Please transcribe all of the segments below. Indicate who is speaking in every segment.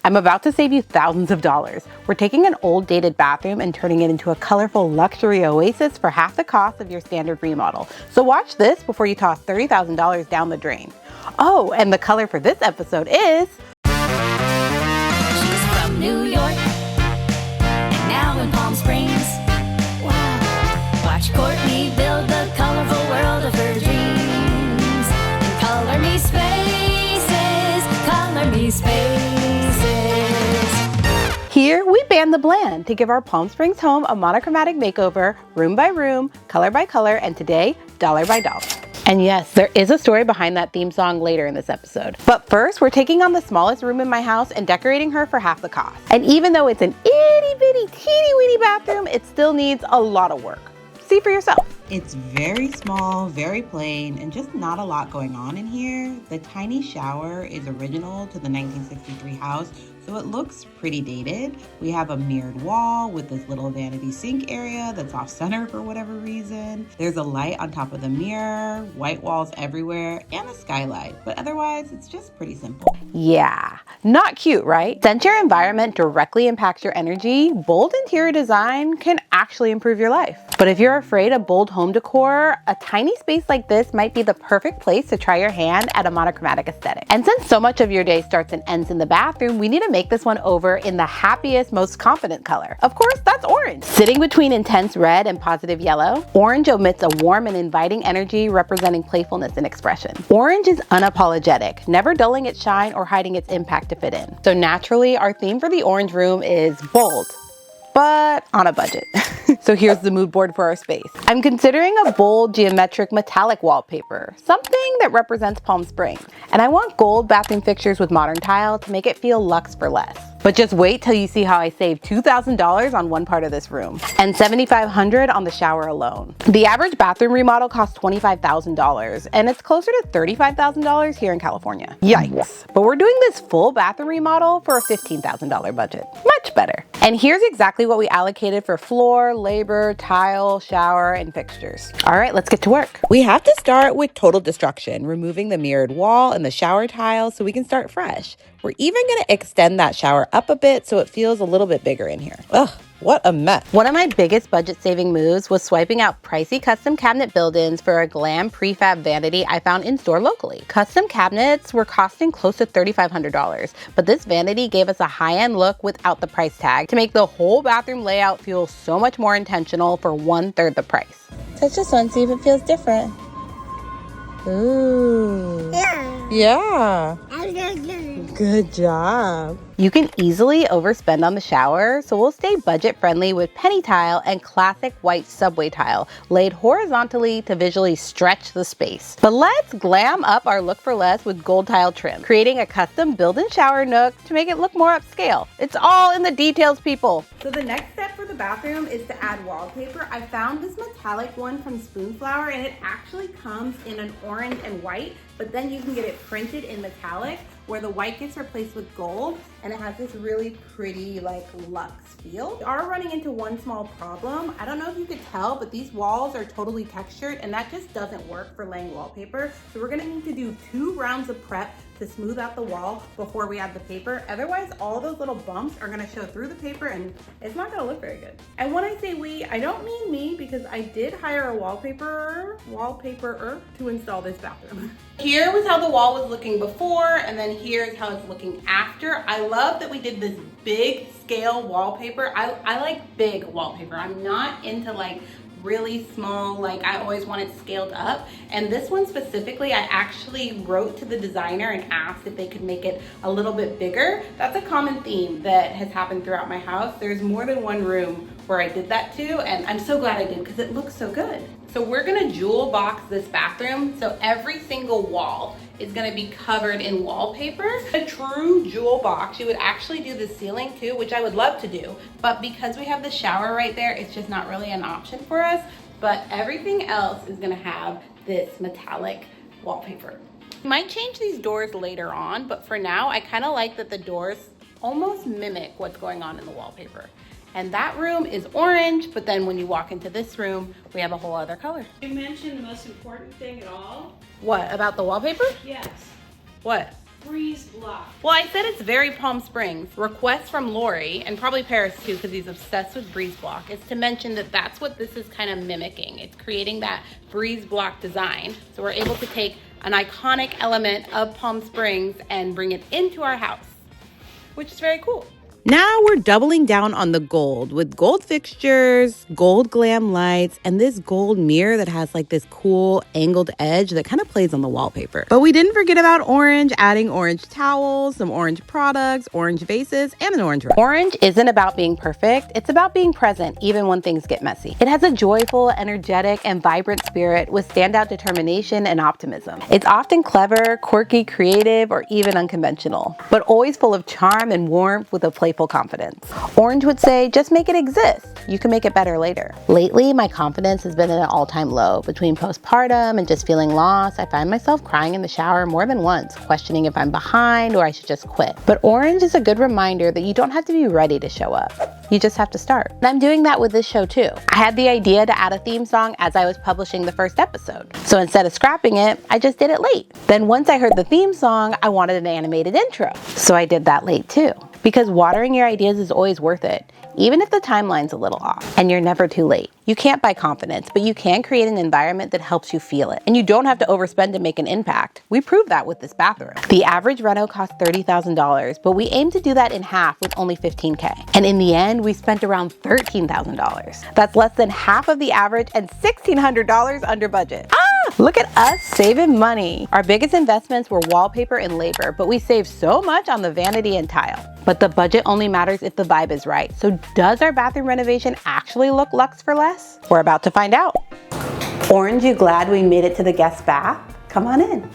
Speaker 1: I'm about to save you thousands of dollars. We're taking an old dated bathroom and turning it into a colorful luxury oasis for half the cost of your standard remodel. So watch this before you toss $30,000 down the drain. Oh, and the color for this episode is...
Speaker 2: She's from New York and now in Palm Springs. Wow. Watch Courtney build the colorful world of her dreams. And color me spaces, color me spaces.
Speaker 1: Here, we ban the bland to give our Palm Springs home a monochromatic makeover, room by room, color by color, and today, dollar by dollar. And yes, there is a story behind that theme song later in this episode. But first, we're taking on the smallest room in my house and decorating her for half the cost. And even though it's an itty bitty teeny weeny bathroom, it still needs a lot of work. See for yourself.
Speaker 3: It's very small, very plain, and just not a lot going on in here. The tiny shower is original to the 1963 house, so it looks pretty dated. We have a mirrored wall with this little vanity sink area that's off center for whatever reason. There's a light on top of the mirror, white walls everywhere, and a skylight. But otherwise, it's just pretty simple.
Speaker 1: Yeah, not cute, right? Since your environment directly impacts your energy, bold interior design can actually improve your life. But if you're afraid of bold home decor, a tiny space like this might be the perfect place to try your hand at a monochromatic aesthetic. And since so much of your day starts and ends in the bathroom, we need to make this one over in the happiest, most confident color. Of course, that's orange. Sitting between intense red and positive yellow, orange emits a warm and inviting energy representing playfulness and expression. Orange is unapologetic, never dulling its shine or hiding its impact to fit in. So naturally, our theme for the orange room is bold, but on a budget. So here's the mood board for our space. I'm considering a bold geometric metallic wallpaper, something that represents Palm Springs. And I want gold bathroom fixtures with modern tile to make it feel luxe for less. But just wait till you see how I saved $2,000 on one part of this room and $7,500 on the shower alone. The average bathroom remodel costs $25,000 and it's closer to $35,000 here in California. Yikes. But we're doing this full bathroom remodel for a $15,000 budget. Much better. And here's exactly what we allocated for floor, labor, tile, shower, and fixtures. All right, let's get to work. We have to start with total destruction, removing the mirrored wall and the shower tile so we can start fresh. We're even gonna extend that shower up a bit so it feels a little bit bigger in here. Ugh, what a mess. One of my biggest budget saving moves was swiping out pricey custom cabinet build-ins for a glam prefab vanity I found in store locally. Custom cabinets were costing close to $3,500, but this vanity gave us a high-end look without the price tag to make the whole bathroom layout feel so much more intentional for 1/3 the price. Touch this one, see if it feels different. Ooh. Yeah. Good job. You can easily overspend on the shower, so we'll stay budget friendly with penny tile and classic white subway tile laid horizontally to visually stretch the space. But let's glam up our look for less with gold tile trim, creating a custom built-in shower nook to make it look more upscale. It's all in the details, people. So the next step for the bathroom is to add wallpaper. I found this metallic one from Spoonflower and it actually comes in an orange and white, but then you can get it printed in metallic where the white gets replaced with gold and it has this really pretty like luxe feel. We are running into one small problem. I don't know if you could tell, but these walls are totally textured and that just doesn't work for laying wallpaper. So we're gonna need to do 2 rounds of prep to smooth out the wall before we add the paper. Otherwise, all those little bumps are gonna show through the paper and it's not gonna look very good. And when I say we, I don't mean me because I did hire a wallpaperer to install this bathroom. Here was how the wall was looking before and then here's how it's looking after. I love that we did this big scale wallpaper. I like big wallpaper. I'm not into like really small, like I always want it scaled up. And this one specifically, I actually wrote to the designer and asked if they could make it a little bit bigger. That's a common theme that has happened throughout my house. There's more than one room where I did that too, and I'm so glad I did because it looks so good. So we're gonna jewel box this bathroom, so every single wall is gonna be covered in wallpaper. A true jewel box, you would actually do the ceiling too, which I would love to do, but because we have the shower right there, it's just not really an option for us. But everything else is gonna have this metallic wallpaper. We might change these doors later on, but for now, I kinda like that the doors almost mimic what's going on in the wallpaper. And that room is orange, but then when you walk into this room, we have a whole other color.
Speaker 4: You mentioned the most important thing at all.
Speaker 1: What, about the wallpaper?
Speaker 4: Yes.
Speaker 1: What? breeze block. Well, I said it's very Palm Springs. Request from Lori, and probably Paris too, because he's obsessed with breeze block, is to mention that that's what this is kind of mimicking. It's creating that breeze block design. So we're able to take an iconic element of Palm Springs and bring it into our house, which is very cool. Now we're doubling down on the gold with gold fixtures, gold glam lights, and this gold mirror that has like this cool angled edge that kind of plays on the wallpaper. But we didn't forget about orange, adding orange towels, some orange products, orange vases, and an orange rug. Orange isn't about being perfect, it's about being present even when things get messy. It has a joyful, energetic, and vibrant spirit with standout determination and optimism. It's often clever, quirky, creative, or even unconventional, but always full of charm and warmth with a playful confidence. Orange would say, just make it exist. You can make it better later. Lately, my confidence has been at an all-time low. Between postpartum and just feeling lost, I find myself crying in the shower more than once, questioning if I'm behind or I should just quit. But orange is a good reminder that you don't have to be ready to show up. You just have to start. And I'm doing that with this show too. I had the idea to add a theme song as I was publishing the first episode. So instead of scrapping it, I just did it late. Then once I heard the theme song, I wanted an animated intro. So I did that late too. Because watering your ideas is always worth it, even if the timeline's a little off. And you're never too late. You can't buy confidence, but you can create an environment that helps you feel it. And you don't have to overspend to make an impact. We proved that with this bathroom. The average reno cost $30,000, but we aim to do that in half with only $15K. And in the end, we spent around $13,000. That's less than half of the average and $1,600 under budget. Look at us saving money. Our biggest investments were wallpaper and labor, but we saved so much on the vanity and tile. But the budget only matters if the vibe is right. So does our bathroom renovation actually look luxe for less? We're about to find out. Orange, you glad we made it to the guest bath? Come on in.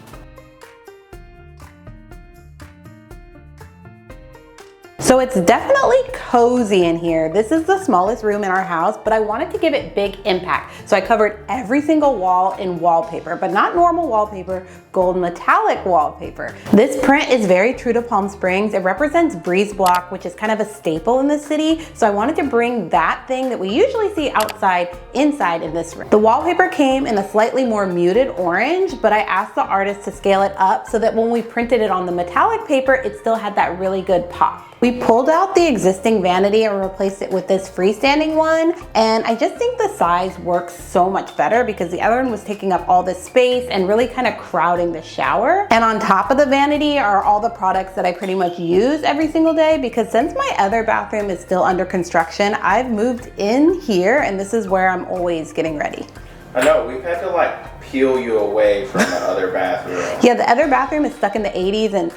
Speaker 1: So it's definitely cozy in here. This is the smallest room in our house, but I wanted to give it big impact. So I covered every single wall in wallpaper, but not normal wallpaper, gold metallic wallpaper. This print is very true to Palm Springs. It represents breeze block, which is kind of a staple in the city. So I wanted to bring that thing that we usually see outside, inside in this room. The wallpaper came in a slightly more muted orange, but I asked the artist to scale it up so that when we printed it on the metallic paper, it still had that really good pop. We pulled out the existing vanity and replaced it with this freestanding one, and I just think the size works so much better because the other one was taking up all this space and really kind of crowding the shower. And on top of the vanity are all the products that I pretty much use every single day, because since my other bathroom is still under construction, I've moved in here and this is where I'm always getting ready.
Speaker 4: I know, we've had to like peel you away from the other bathroom.
Speaker 1: Yeah, the other bathroom is stuck in the 80s and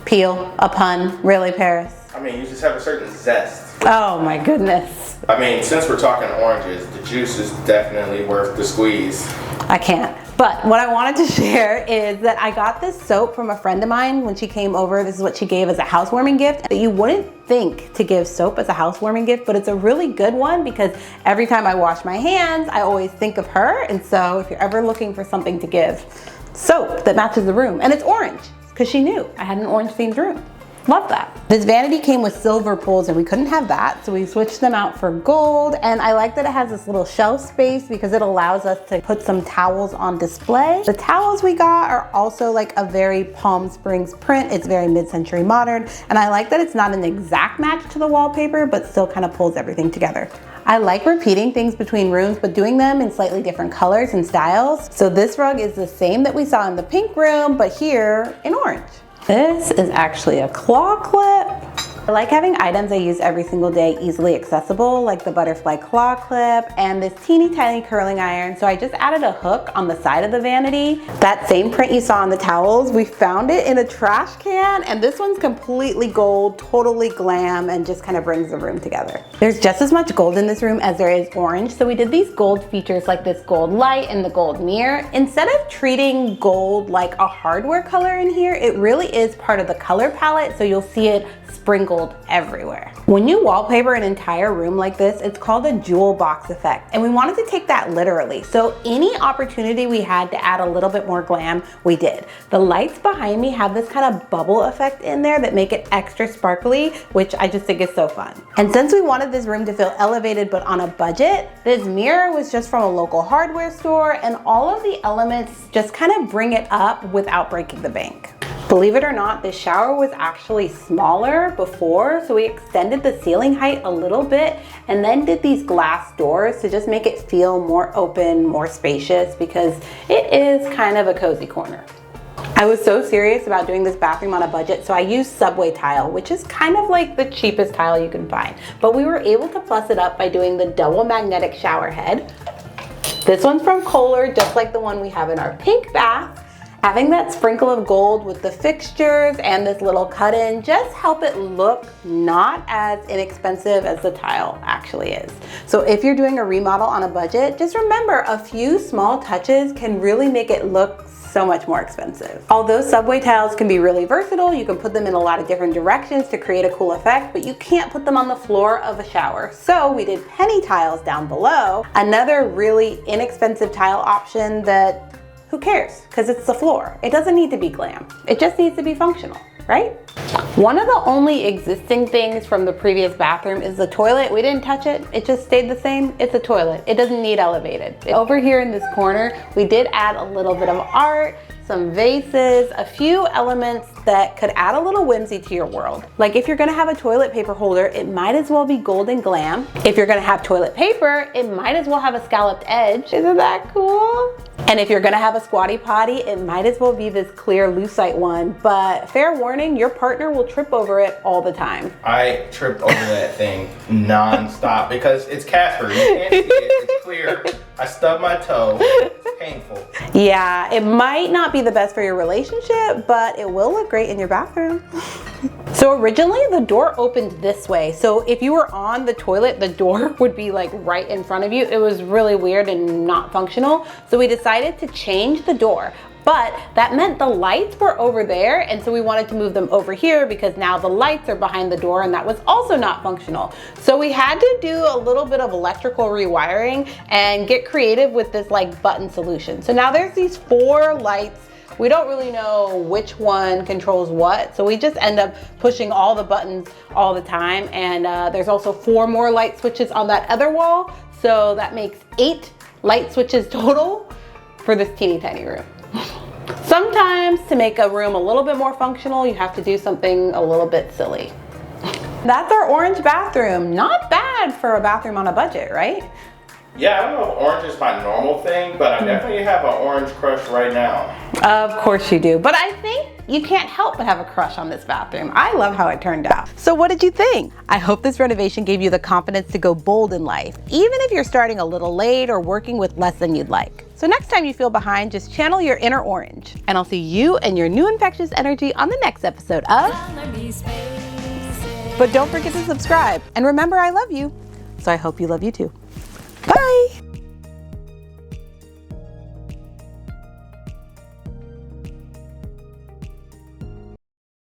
Speaker 1: peel a pun, really, Paris?
Speaker 4: I mean, you just have a certain zest.
Speaker 1: Oh my goodness.
Speaker 4: I mean, since we're talking oranges, the juice is definitely worth the squeeze.
Speaker 1: I can't. But what I wanted to share is that I got this soap from a friend of mine when she came over. This is what she gave as a housewarming gift. You wouldn't think to give soap as a housewarming gift, but it's a really good one because every time I wash my hands, I always think of her. And so if you're ever looking for something to give, soap that matches the room. And it's orange, because she knew I had an orange themed room. Love that. This vanity came with silver pulls and we couldn't have that, so we switched them out for gold. And I like that it has this little shelf space because it allows us to put some towels on display. The towels we got are also like a very Palm Springs print. It's very mid-century modern, and I like that it's not an exact match to the wallpaper, but still kind of pulls everything together. I like repeating things between rooms, but doing them in slightly different colors and styles. So this rug is the same that we saw in the pink room, but here in orange. This is actually a claw clip. I like having items I use every single day easily accessible, like the butterfly claw clip and this teeny tiny curling iron. So I just added a hook on the side of the vanity. That same print you saw on the towels, we found it in a trash can, and this one's completely gold, totally glam, and just kind of brings the room together. There's just as much gold in this room as there is orange, so we did these gold features like this gold light and the gold mirror. Instead of treating gold like a hardware color in here, it really is part of the color palette, so you'll see it sprinkled everywhere. When you wallpaper an entire room like this, it's called a jewel box effect, and we wanted to take that literally. So any opportunity we had to add a little bit more glam, we did. The lights behind me have this kind of bubble effect in there that make it extra sparkly, which I just think is so fun. And since we wanted this room to feel elevated but on a budget, this mirror was just from a local hardware store, and all of the elements just kind of bring it up without breaking the bank. Believe it or not, this shower was actually smaller before, so we extended the ceiling height a little bit and then did these glass doors to just make it feel more open, more spacious, because it is kind of a cozy corner. I was so serious about doing this bathroom on a budget, so I used subway tile, which is kind of like the cheapest tile you can find. But we were able to plus it up by doing the double magnetic shower head. This one's from Kohler, just like the one we have in our pink bath. Having that sprinkle of gold with the fixtures and this little cut-in just help it look not as inexpensive as the tile actually is. So if you're doing a remodel on a budget, just remember a few small touches can really make it look so much more expensive. Although subway tiles can be really versatile, you can put them in a lot of different directions to create a cool effect, but you can't put them on the floor of a shower. So we did penny tiles down below, another really inexpensive tile option that who cares? Because it's the floor. It doesn't need to be glam. It just needs to be functional, right? One of the only existing things from the previous bathroom is the toilet. We didn't touch it. It just stayed the same. It's a toilet. It doesn't need elevated. Over here in this corner, we did add a little bit of art, some vases, a few elements that could add a little whimsy to your world. Like if you're gonna have a toilet paper holder, it might as well be gold and glam. If you're gonna have toilet paper, it might as well have a scalloped edge. Isn't that cool? And if you're gonna have a squatty potty, it might as well be this clear lucite one, but fair warning, your partner will trip over it all the time.
Speaker 4: I tripped over that thing non-stop because it's Casper. You can't see it, it's clear. I stubbed my toe, it's painful.
Speaker 1: Yeah, it might not be the best for your relationship, but it will look great in your bathroom. So originally the door opened this way. So if you were on the toilet, the door would be like right in front of you. It was really weird and not functional. So we decided to change the door. But that meant the lights were over there, and so we wanted to move them over here because now the lights are behind the door, and that was also not functional. So we had to do a little bit of electrical rewiring and get creative with this like button solution. So now there's these 4 lights. We don't really know which one controls what, so we just end up pushing all the buttons all the time. And there's also 4 more light switches on that other wall, so that makes 8 light switches total for this teeny tiny room. Sometimes to make a room a little bit more functional, you have to do something a little bit silly. That's our orange bathroom. Not bad for a bathroom on a budget, right?
Speaker 4: Yeah, I don't know if orange is my normal thing, but I definitely have an orange crush right now.
Speaker 1: Of course you do, but I think you can't help but have a crush on this bathroom. I love how it turned out. So what did you think? I hope this renovation gave you the confidence to go bold in life, even if you're starting a little late or working with less than you'd like. So next time you feel behind, just channel your inner orange. And I'll see you and your new infectious energy on the next episode of... But don't forget to subscribe. And remember, I love you. So I hope you love you too. Bye.